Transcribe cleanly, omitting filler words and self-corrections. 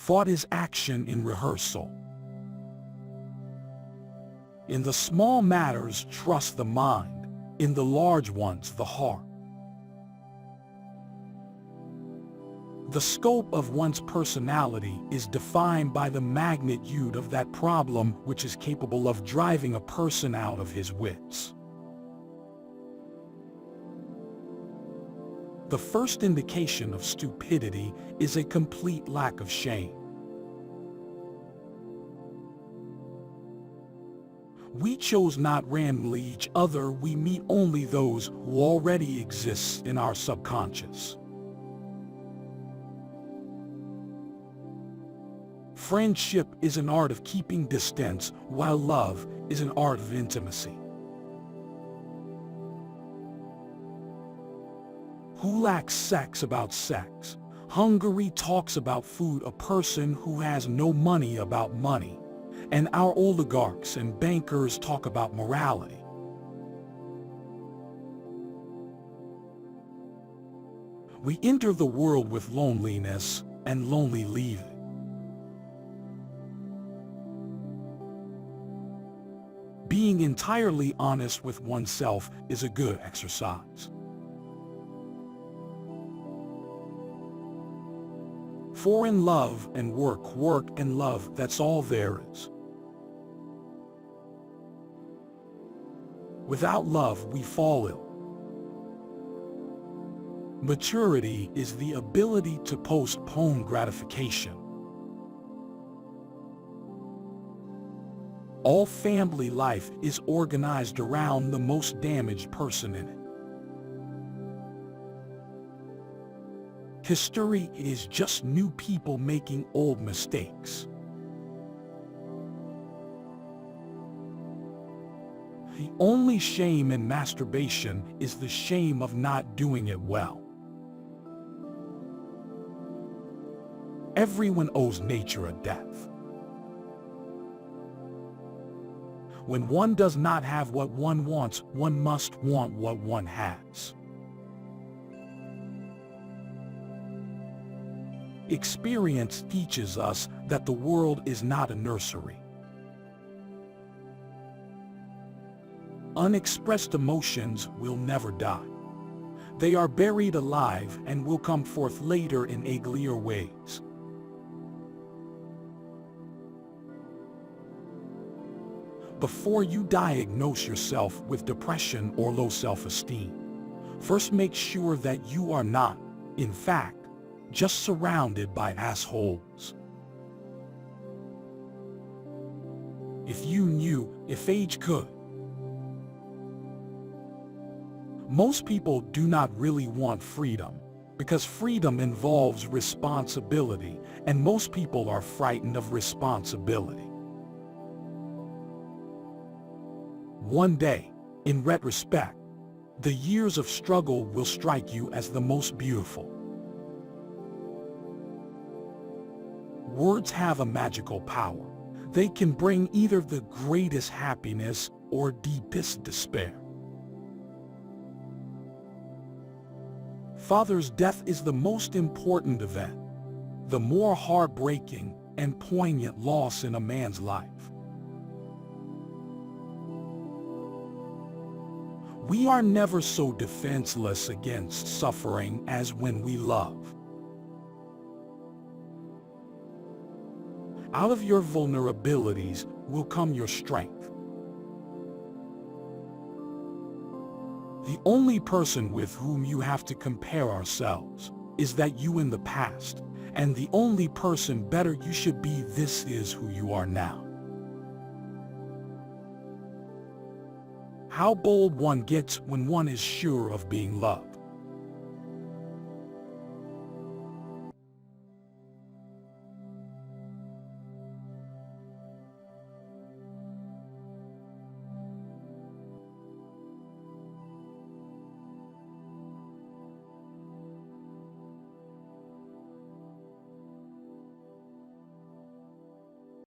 Thought is action in rehearsal. In the small matters, trust the mind. In the large ones, the heart. The scope of one's personality is defined by the magnitude of that problem which is capable of driving a person out of his wits. The first indication of stupidity is a complete lack of shame. We chose not randomly each other, we meet only those who already exist in our subconscious. Friendship is an art of keeping distance, while love is an art of intimacy. Who lacks sex about sex? Hungary talks about food, a person who has no money about money. And our oligarchs and bankers talk about morality. We enter the world with loneliness and lonely leave it. Being entirely honest with oneself is a good exercise. For in love and work, work and love, that's all there is. Without love, we fall ill. Maturity is the ability to postpone gratification. All family life is organized around the most damaged person in it. History is just new people making old mistakes. The only shame in masturbation is the shame of not doing it well. Everyone owes nature a death. When one does not have what one wants, one must want what one has. Experience teaches us that the world is not a nursery. Unexpressed emotions will never die. They are buried alive and will come forth later in uglier ways. Before you diagnose yourself with depression or low self-esteem, first make sure that you are not, in fact, just surrounded by assholes. If you knew, if age could. Most people do not really want freedom, because freedom involves responsibility, and most people are frightened of responsibility. One day, in retrospect, the years of struggle will strike you as the most beautiful. Words have a magical power. They can bring either the greatest happiness or deepest despair. Father's death is the most important event, the more heartbreaking and poignant loss in a man's life. We are never so defenseless against suffering as when we love. Out of your vulnerabilities will come your strength. The only person with whom you have to compare ourselves is that you in the past, and the only person better you should be, this is who you are now. How bold one gets when one is sure of being loved.